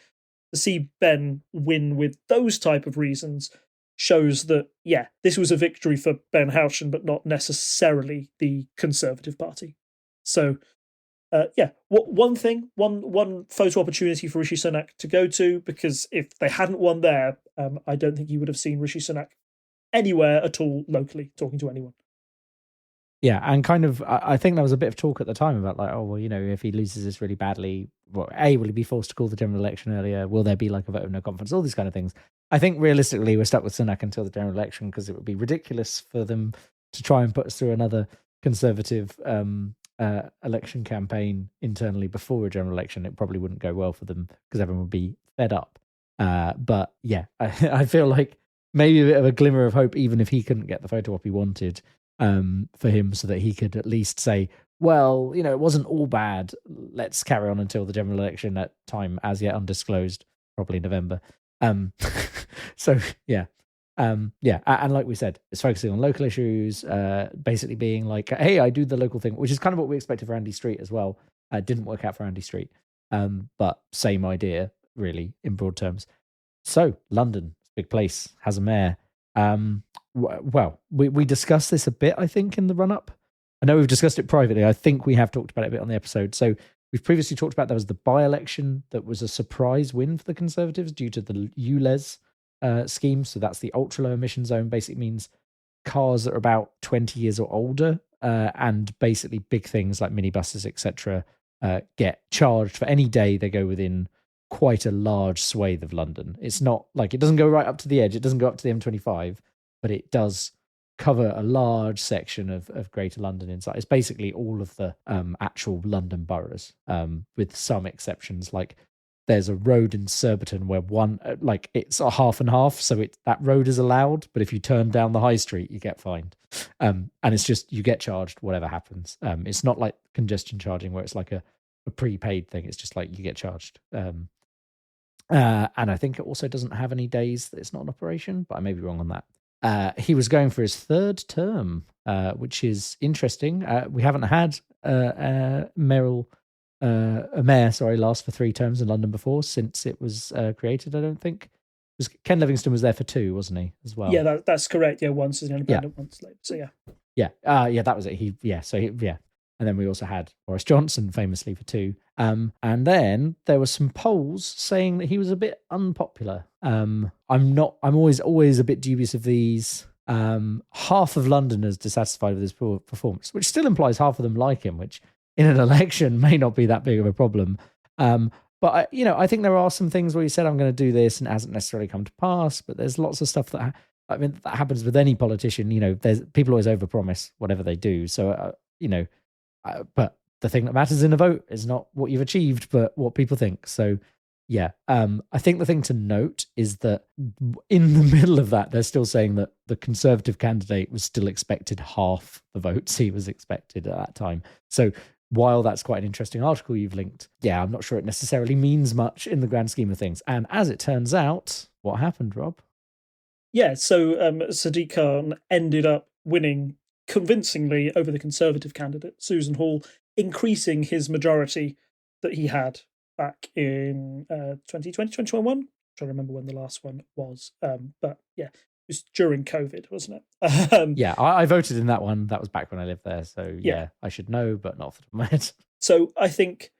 to see Ben win with those type of reasons shows that, yeah, this was a victory for Ben Houchen, but not necessarily the Conservative Party. So, one photo opportunity for Rishi Sunak to go to, because if they hadn't won there, I don't think you would have seen Rishi Sunak anywhere at all locally talking to anyone. Yeah, and kind of, I think there was a bit of talk at the time about like, oh, well, if he loses this really badly, well, will he be forced to call the general election earlier? Will there be like a vote of no confidence? All these kind of things. I think realistically, we're stuck with Sunak until the general election because it would be ridiculous for them to try and put us through another Conservative election campaign internally before a general election. It probably wouldn't go well for them because everyone would be fed up. But yeah, I feel like maybe a bit of a glimmer of hope, even if he couldn't get the photo op he wanted. For him, so that he could at least say, well, it wasn't all bad. Let's carry on until the general election at time as yet undisclosed, probably November. So yeah. And like we said, it's focusing on local issues, basically being like, hey, I do the local thing, which is kind of what we expected for Andy Street as well. Didn't work out for Andy Street, but same idea, really, in broad terms. So London, big place, has a mayor. Well, we discussed this a bit, I think, in the run-up. I know we've discussed it privately. I think we have talked about it a bit on the episode. So we've previously talked about there was the by-election that was a surprise win for the Conservatives due to the ULEZ scheme. So that's the ultra-low emission zone. Basically means cars that are about 20 years or older and basically big things like minibuses, etc., get charged for any day they go within quite a large swathe of London. It's not like it doesn't go right up to the edge. It doesn't go up to the M25, but it does cover a large section of Greater London inside. It's basically all of the actual London boroughs, with some exceptions. Like there's a road in Surbiton where it's a half and half, so that road is allowed, but if you turn down the high street, you get fined. And it's just you get charged whatever happens. It's not like congestion charging where it's like a prepaid thing. It's just like you get charged. And I think it also doesn't have any days that it's not in operation, but I may be wrong on that. He was going for his third term, which is interesting. We haven't had a mayor last for 3 terms in London before since it was created, I don't think. Ken Livingstone was there for 2, wasn't he, as well? Yeah, that's correct. Yeah, once as an independent, once later. So yeah. Yeah, that was it. And then we also had Boris Johnson famously for 2. And then there were some polls saying that he was a bit unpopular. I'm always a bit dubious of these. Half of Londoners dissatisfied with his performance, which still implies half of them like him, which in an election may not be that big of a problem. But I think there are some things where he said, I'm going to do this, and it hasn't necessarily come to pass. But there's lots of stuff that happens with any politician. There's people always overpromise whatever they do. So, but the thing that matters in a vote is not what you've achieved, but what people think. So, yeah, I think the thing to note is that in the middle of that, they're still saying that the Conservative candidate was still expected half the votes he was expected at that time. So while that's quite an interesting article you've linked, yeah, I'm not sure it necessarily means much in the grand scheme of things. And as it turns out, what happened, Rob? Yeah, so Sadiq Khan ended up winning convincingly over the Conservative candidate, Susan Hall, increasing his majority that he had back in 2020, 2021. I'm trying to remember when the last one was. But yeah, it was during COVID, wasn't it? Yeah, I voted in that one. That was back when I lived there. So yeah, I should know, but not off the top of my head. So I think,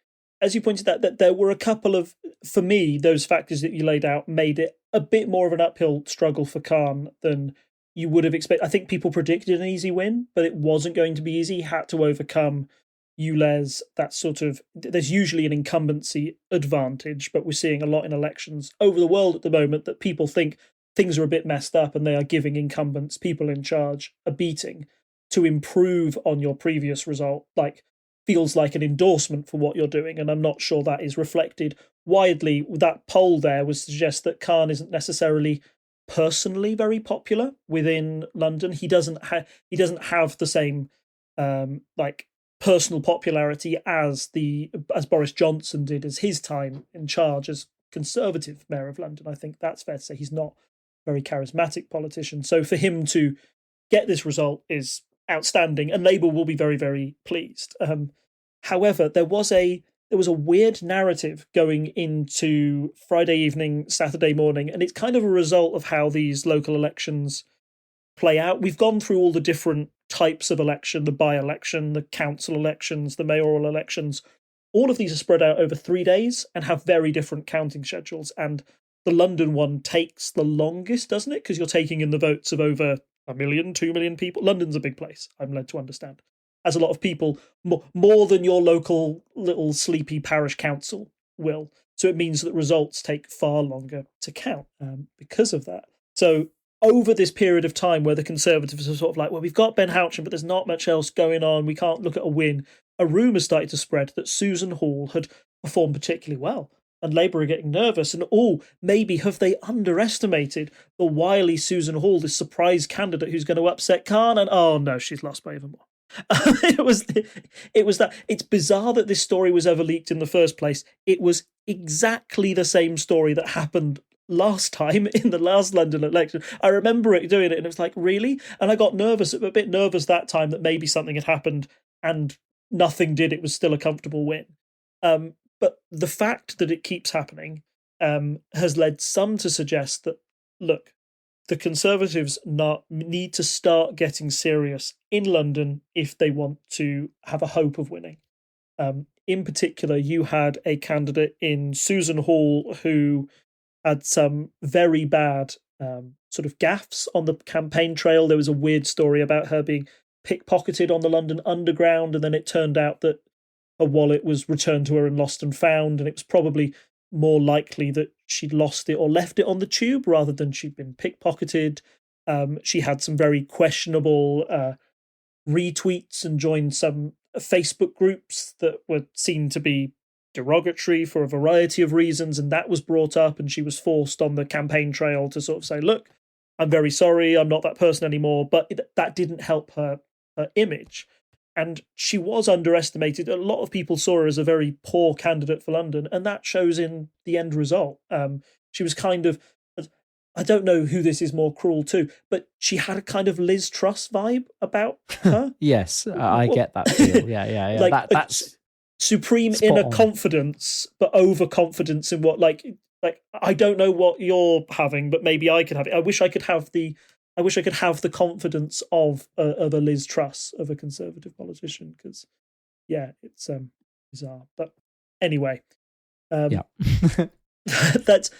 as you pointed out, that there were a couple of, for me, those factors that you laid out made it a bit more of an uphill struggle for Khan than you would have expected. I think people predicted an easy win, but it wasn't going to be easy. He had to overcome ULEZ, that sort of, there's usually an incumbency advantage, but we're seeing a lot in elections over the world at the moment that people think things are a bit messed up and they are giving incumbents, people in charge, a beating to improve on your previous result. Feels like an endorsement for what you're doing, and I'm not sure that is reflected widely. That poll there would suggest that Khan isn't necessarily personally very popular within London. He doesn't have the same personal popularity as Boris Johnson did as his time in charge as Conservative Mayor of London. I think that's fair to say. He's not a very charismatic politician. So for him to get this result is outstanding, and Labour will be very, very pleased. However, there was a there was a weird narrative going into Friday evening, Saturday morning, and it's kind of a result of how these local elections play out. We've gone through all the different types of election, the by-election, the council elections, the mayoral elections. All of these are spread out over 3 days and have very different counting schedules. And the London one takes the longest, doesn't it? Because you're taking in the votes of over 1 million, 2 million people. London's a big place, I'm led to understand. As a lot of people, more than your local little sleepy parish council will. So it means that results take far longer to count because of that. So over this period of time where the Conservatives are sort of like, well, we've got Ben Houchen, but there's not much else going on. We can't look at a win. A rumour started to spread that Susan Hall had performed particularly well. And Labour are getting nervous. And, maybe have they underestimated the wily Susan Hall, this surprise candidate who's going to upset Khan? And, oh, no, she's lost by even more. It was that. It's bizarre that this story was ever leaked in the first place. It was exactly the same story that happened last time in the last London election. I remember it doing it, and it was like, really? And I got nervous, a bit nervous that time that maybe something had happened and nothing did. It was still a comfortable win. But the fact that it keeps happening has led some to suggest that, look, the Conservatives need to start getting serious in London if they want to have a hope of winning. In particular, you had a candidate in Susan Hall who had some very bad sort of gaffes on the campaign trail. There was a weird story about her being pickpocketed on the London Underground, and then it turned out that her wallet was returned to her and lost and found, and it was probably more likely that she'd lost it or left it on the tube rather than she'd been pickpocketed. She had some very questionable retweets and joined some Facebook groups that were seen to be derogatory for a variety of reasons, and that was brought up, and she was forced on the campaign trail to sort of say, look, I'm very sorry, I'm not that person anymore, but that didn't help her image. And she was underestimated. A lot of people saw her as a very poor candidate for London, and that shows in the end result. She was kind of, I don't know who this is more cruel to, but she had a kind of Liz Truss vibe about her. Yes, I get that feel. Yeah. Like that's supreme inner confidence, but overconfidence in what, like I don't know what you're having, but maybe I could have it. I wish I could have the confidence of a Liz Truss, of a Conservative politician, because it's bizarre. But anyway, that's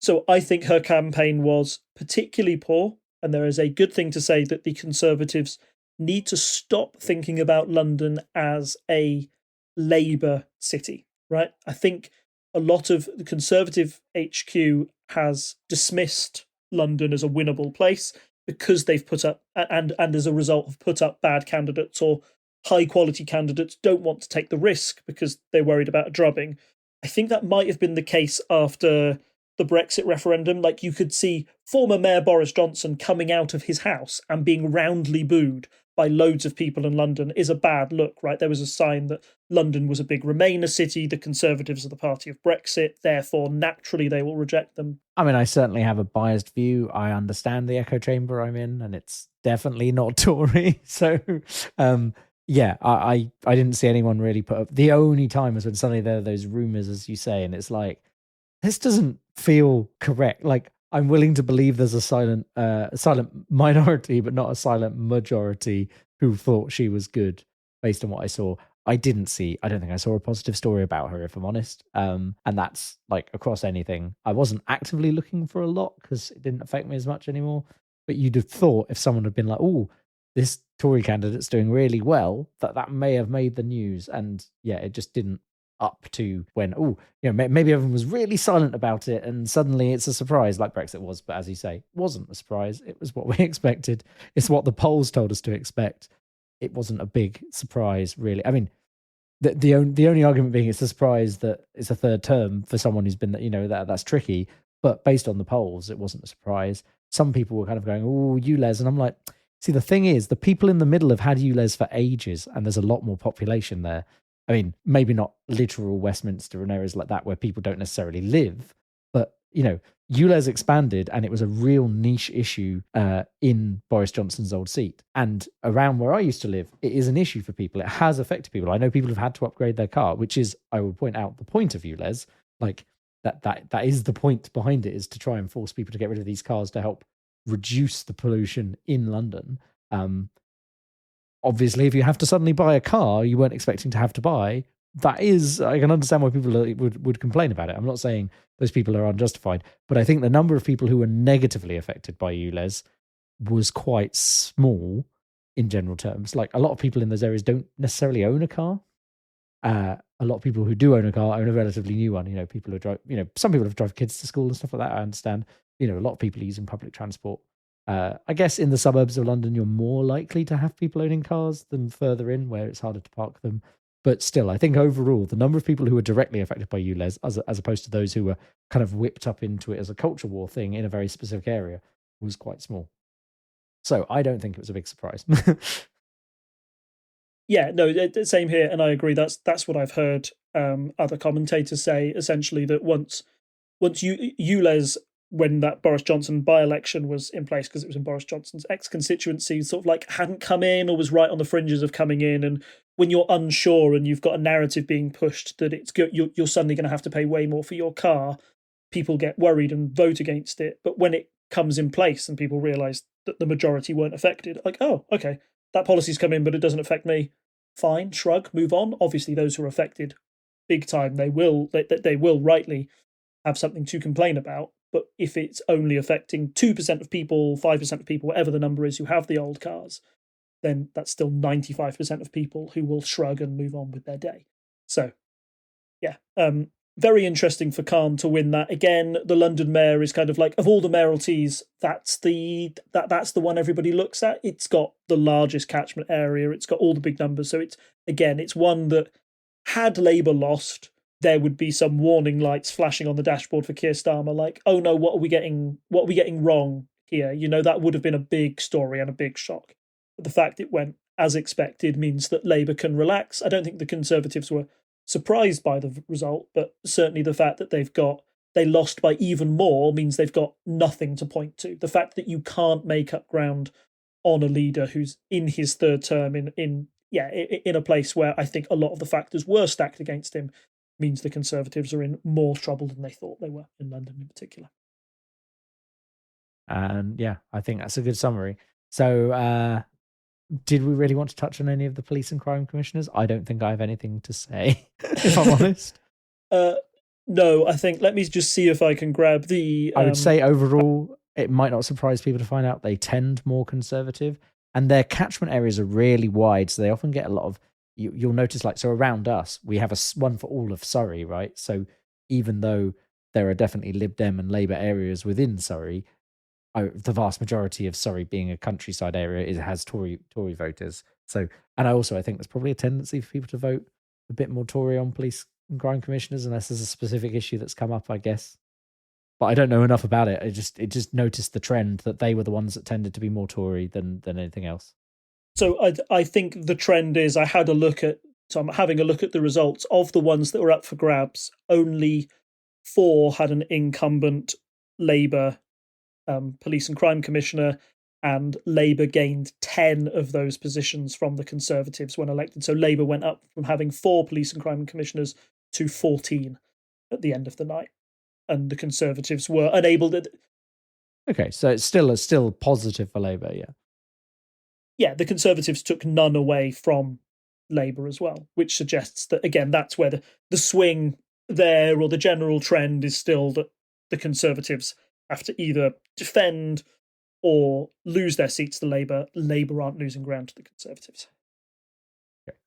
so. I think her campaign was particularly poor, and there is a good thing to say that the Conservatives need to stop thinking about London as a Labour city. Right? I think a lot of the Conservative HQ has dismissed London as a winnable place because they've put up and as a result have put up bad candidates, or high quality candidates don't want to take the risk because they're worried about a drubbing. I think that might have been the case after the Brexit referendum. Like, you could see former Mayor Boris Johnson coming out of his house and being roundly booed by loads of people in London is a bad look, right? There was a sign that London was a big Remainer city. The Conservatives are the party of Brexit. Therefore, naturally, they will reject them. I mean, I certainly have a biased view. I understand the echo chamber I'm in, and it's definitely not Tory. So, I didn't see anyone really put up. The only time was when suddenly there are those rumours, as you say, and it's like, this doesn't feel correct. Like, I'm willing to believe there's a silent minority, but not a silent majority who thought she was good based on what I saw. I don't think I saw a positive story about her, if I'm honest. And that's like across anything. I wasn't actively looking for a lot because it didn't affect me as much anymore. But you'd have thought if someone had been like, oh, this Tory candidate's doing really well, that may have made the news. And yeah, it just didn't up to when, maybe everyone was really silent about it and suddenly it's a surprise like Brexit was. But as you say, it wasn't a surprise. It was what we expected. It's what the polls told us to expect. It wasn't a big surprise, really. I mean, the only argument being it's a surprise that it's a third term for someone who's been, that's tricky. But based on the polls, it wasn't a surprise. Some people were kind of going, oh, ULEZ. And I'm like, see, the thing is, the people in the middle have had ULEZ for ages, and there's a lot more population there. I mean, maybe not literal Westminster and areas like that where people don't necessarily live, but ULEZ expanded, and it was a real niche issue in Boris Johnson's old seat. And around where I used to live, it is an issue for people. It has affected people. I know people have had to upgrade their car, which is, I will point out, the point of ULEZ. Like that is the point behind it, is to try and force people to get rid of these cars to help reduce the pollution in London. Obviously, if you have to suddenly buy a car you weren't expecting to have to buy, I can understand why people would complain about it. I'm not saying those people are unjustified, but I think the number of people who were negatively affected by ULEZ was quite small in general terms. Like, a lot of people in those areas don't necessarily own a car. A lot of people who do own a car own a relatively new one. People who drive, some people have drive kids to school and stuff like that. I understand. A lot of people using public transport. I guess in the suburbs of London, you're more likely to have people owning cars than further in, where it's harder to park them. But still, I think overall, the number of people who were directly affected by ULEZ, as opposed to those who were kind of whipped up into it as a culture war thing in a very specific area, was quite small. So I don't think it was a big surprise. Yeah, no, same here, and I agree. That's what I've heard other commentators say. Essentially, that once ULEZ, when that Boris Johnson by-election was in place, because it was in Boris Johnson's ex-constituency, sort of like hadn't come in or was right on the fringes of coming in, and when you're unsure and you've got a narrative being pushed that it's you're suddenly going to have to pay way more for your car, people get worried and vote against it. But when it comes in place and people realise that the majority weren't affected, like, oh, okay, that policy's come in, but it doesn't affect me. Fine, shrug, move on. Obviously, those who are affected big time, they will rightly have something to complain about. But if it's only affecting 2% of people, 5% of people, whatever the number is, who have the old cars, then that's still 95% of people who will shrug and move on with their day. So, yeah, very interesting for Khan to win that. Again, the London mayor is kind of like, of all the mayoralties, that's the one everybody looks at. It's got the largest catchment area. It's got all the big numbers. So it's one that, had Labour lost, there would be some warning lights flashing on the dashboard for Keir Starmer, like, oh no, what are we getting wrong here? That would have been a big story and a big shock. But the fact it went as expected means that Labour can relax. I don't think the Conservatives were surprised by the result, but certainly the fact that they lost by even more means they've got nothing to point to. The fact that you can't make up ground on a leader who's in his third term in a place where I think a lot of the factors were stacked against him means the Conservatives are in more trouble than they thought they were, in London in particular. And yeah, I think that's a good summary. So did we really want to touch on any of the police and crime commissioners? I don't think I have anything to say, if I'm honest. No, I think, let me just see if I can grab the... I would say overall, it might not surprise people to find out they tend more conservative, and their catchment areas are really wide, so they often get a lot of... You'll notice, so around us, we have one for all of Surrey, right? So even though there are definitely Lib Dem and Labour areas within Surrey, the vast majority of Surrey being a countryside area has Tory voters. So, and I think there's probably a tendency for people to vote a bit more Tory on police and crime commissioners, unless there's a specific issue that's come up, I guess. But I don't know enough about it. I just noticed the trend that they were the ones that tended to be more Tory than anything else. So I think the trend is, I'm having a look at the results of the ones that were up for grabs. Only 4 had an incumbent Labour police and crime commissioner, and Labour gained 10 of those positions from the Conservatives when elected. So Labour went up from having 4 police and crime commissioners to 14 at the end of the night, and the Conservatives were unable to... Okay, so it's still positive for Labour, yeah. Yeah, the Conservatives took none away from Labour as well, which suggests that, again, that's where the swing there, or the general trend, is still that the Conservatives have to either defend or lose their seats to Labour. Labour aren't losing ground to the Conservatives. Okay.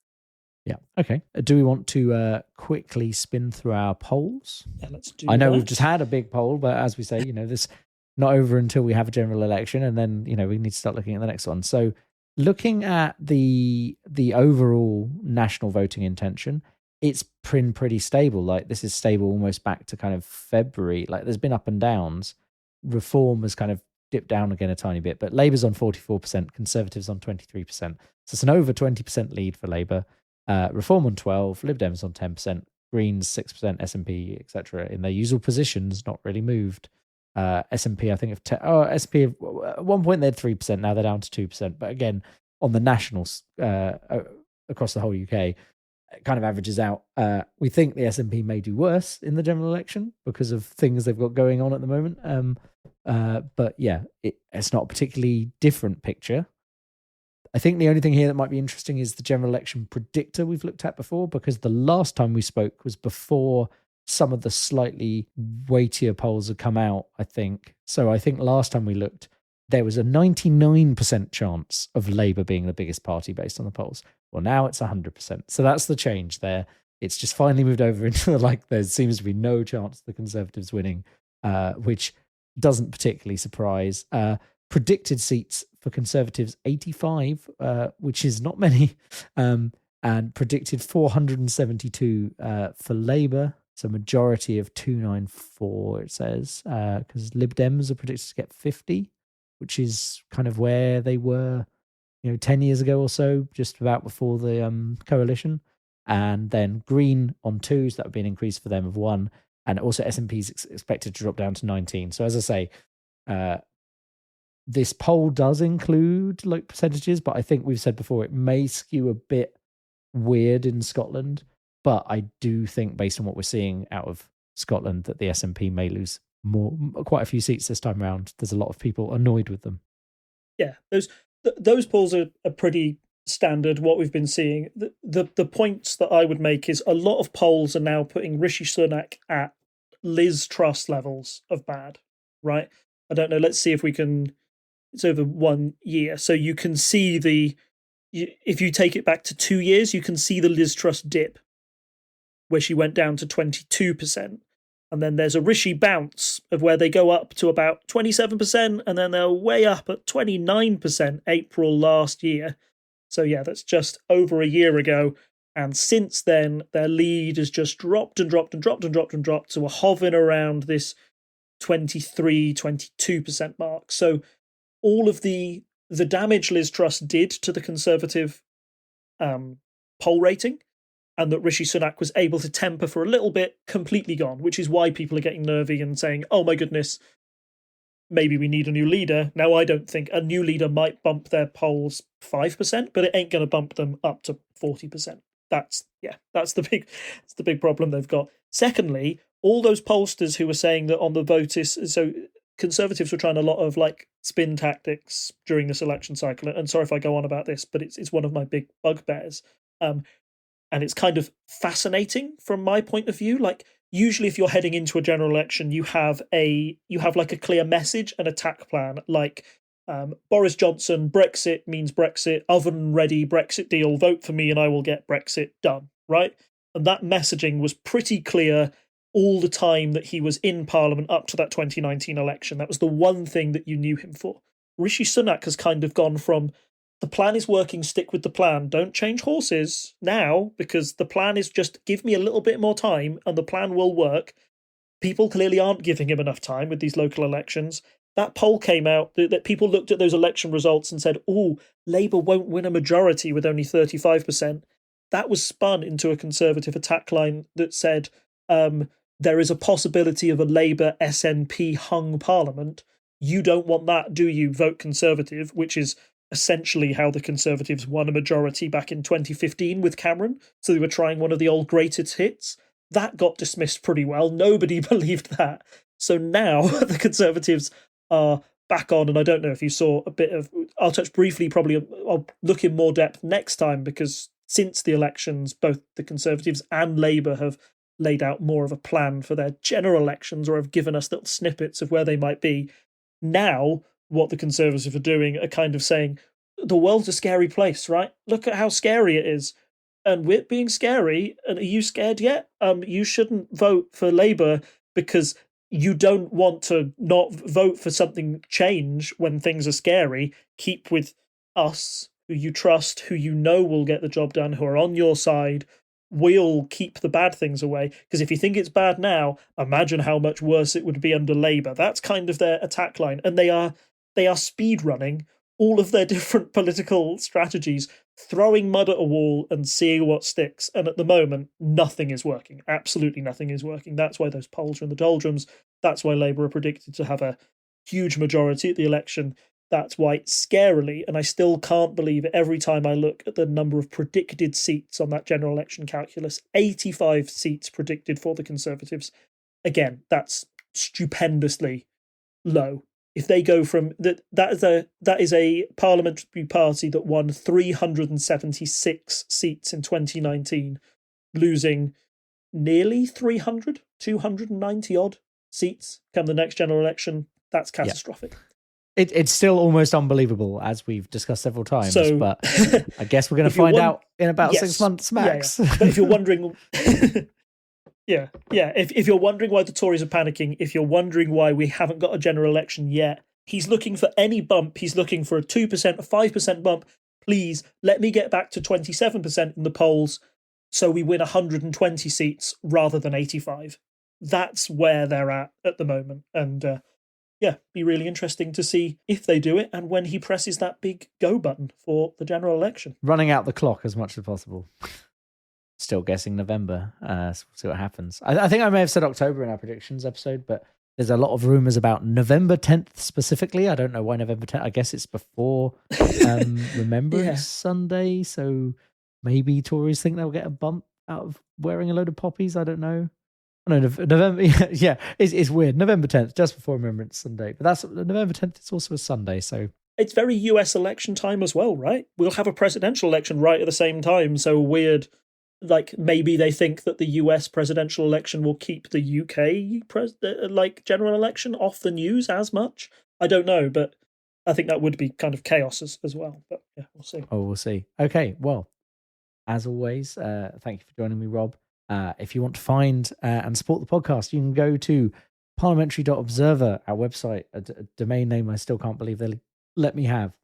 Yeah, okay. Do we want to quickly spin through our polls? Yeah, let's do I know that. we've just had a big poll, but as we say, this not over until we have a general election, and then, we need to start looking at the next one. So looking at the overall national voting intention, it's been pretty stable. This is stable almost back to kind of February. There's been up and downs. Reform has kind of dipped down again a tiny bit, but Labour's on 44%, Conservatives on 23%. So it's an over 20% lead for Labour. Reform on 12%, Lib Dem's on 10%, Greens 6%, S&P, etc. in their usual positions, not really moved. S&P, I think, S&P, at one point they had 3%, now they're down to 2%. But again, on the nationals across the whole UK, it kind of averages out. We think the S&P may do worse in the general election because of things they've got going on at the moment. But yeah, it's not a particularly different picture. I think the only thing here that might be interesting is the general election predictor we've looked at before, because the last time we spoke was before some of the slightly weightier polls had come out, I think. So I think last time we looked, there was a 99% chance of Labour being the biggest party based on the polls. Well, now it's 100%. So that's the change there. It's just finally moved over into there seems to be no chance of the Conservatives winning, which doesn't particularly surprise. Predicted seats for Conservatives 85, which is not many, and predicted 472 for Labour. So majority of 294, it says, because Lib Dems are predicted to get 50, which is kind of where they were 10 years ago or so, just about before the coalition. And then Green on 2, so that would be an increase for them of 1. And also S&P is expected to drop down to 19. So as I say, this poll does include percentages, but I think we've said before it may skew a bit weird in Scotland. But I do think, based on what we're seeing out of Scotland, that the SNP may lose quite a few seats this time around. There's a lot of people annoyed with them. Yeah, those polls are pretty standard. What we've been seeing, the points that I would make is a lot of polls are now putting Rishi Sunak at Liz Truss levels of bad. Right? I don't know. Let's see if we can. It's over 1 year, so you can see if you take it back to 2 years, you can see the Liz Truss dip, where she went down to 22%. And then there's a Rishi bounce of where they go up to about 27%, and then they're way up at 29% April last year. So yeah, that's just over a year ago. And since then, their lead has just dropped and dropped and dropped and dropped and dropped to a hovering around this 23, 22% mark. So all of the damage Liz Truss did to the Conservative poll rating, and that Rishi Sunak was able to temper for a little bit, completely gone, which is why people are getting nervy and saying, oh my goodness, maybe we need a new leader. Now, I don't think a new leader might bump their polls 5%, but it ain't going to bump them up to 40%. That's the big problem they've got. Secondly, all those pollsters who were saying that on the vote so Conservatives were trying a lot of spin tactics during this election cycle. And sorry if I go on about this, but it's one of my big bugbears. And it's kind of fascinating from my point of view. Usually if you're heading into a general election, you have a clear message and attack plan. Boris Johnson, Brexit means Brexit, oven ready Brexit deal, vote for me and I will get Brexit done, right? And that messaging was pretty clear all the time that he was in Parliament up to that 2019 election. That was the one thing that you knew him for. Rishi Sunak has kind of gone from, the plan is working, stick with the plan, don't change horses now, because the plan is just give me a little bit more time and the plan will work. People clearly aren't giving him enough time with these local elections. That poll came out that people looked at those election results and said, oh, Labour won't win a majority with only 35%. That was spun into a Conservative attack line that said, there is a possibility of a Labour SNP hung Parliament. You don't want that, do you? Vote Conservative, which is essentially how the Conservatives won a majority back in 2015 with Cameron. So they were trying one of the old greatest hits. That got dismissed pretty well. Nobody believed that. So now the Conservatives are back on, and I don't know if you saw a bit of, I'll touch briefly, probably I'll look in more depth next time, because since the elections, both the Conservatives and Labour have laid out more of a plan for their general elections, or have given us little snippets of where they might be. Now, what the Conservatives are doing are kind of saying, the world's a scary place, right? Look at how scary it is. And we're being scary. And are you scared yet? You shouldn't vote for Labour because you don't want to not vote for something change when things are scary. Keep with us, who you trust, who you know will get the job done, who are on your side. We'll keep the bad things away. Because if you think it's bad now, imagine how much worse it would be under Labour. That's kind of their attack line. And they are speed running all of their different political strategies, throwing mud at a wall and seeing what sticks. And at the moment, nothing is working. Absolutely nothing is working. That's why those polls are in the doldrums. That's why Labour are predicted to have a huge majority at the election. That's why, scarily, and I still can't believe it every time I look at the number of predicted seats on that general election calculus, 85 seats predicted for the Conservatives. Again, that's stupendously low. If they go from that is a parliamentary party that won 376 seats in 2019, losing nearly 300, 290 odd seats come the next general election. That's catastrophic. Yeah. It's still almost unbelievable, as we've discussed several times, but I guess we're going to find out in about 6 months max. Yeah. But if you're wondering... If you're wondering why the Tories are panicking, if you're wondering why we haven't got a general election yet, he's looking for any bump. He's looking for a 2%, a 5% bump. Please, let me get back to 27% in the polls so we win 120 seats rather than 85. That's where they're at the moment. And be really interesting to see if they do it and when he presses that big go button for the general election. Running out the clock as much as possible. Still guessing November. We'll see what happens. I think I may have said October in our predictions episode, but there's a lot of rumours about November 10th specifically. I don't know why November 10th. I guess it's before Remembrance Sunday, so maybe Tories think they'll get a bump out of wearing a load of poppies. I don't know. No, November. Yeah, it's weird. November 10th, just before Remembrance Sunday. But that's November 10th. It's also a Sunday, so it's very US election time as well, right? We'll have a presidential election right at the same time. So weird. Like maybe they think that the US presidential election will keep the UK general election off the news as much. I don't know, but I think that would be kind of chaos as well. But yeah, we'll see. Oh, we'll see. Okay, well, as always, thank you for joining me, Rob. If you want to find and support the podcast, you can go to parliamentary.observer, our website, a domain name I still can't believe they let me have.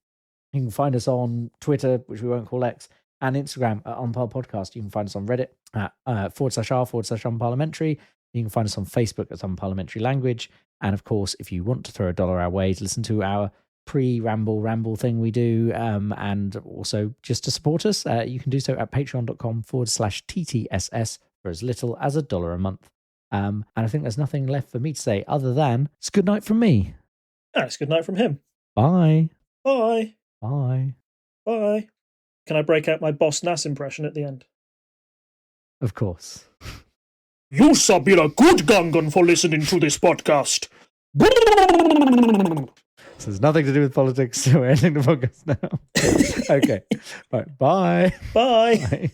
You can find us on Twitter, which we won't call X, and Instagram at Unparl Podcast. You can find us on Reddit at /r/unparliamentary. You can find us on Facebook as Unparliamentary Language. And of course, if you want to throw $1 our way to listen to our pre-ramble thing we do, and also just to support us, you can do so at patreon.com/TTSS for as little as $1 a month. And I think there's nothing left for me to say other than it's good night from me. It's good night from him. Bye. Bye. Bye. Bye. Can I break out my Boss Nass impression at the end? Of course. You have been a good Gungan for listening to this podcast. This has nothing to do with politics, so we're ending the podcast now. Okay. Right. Bye. Bye. Bye.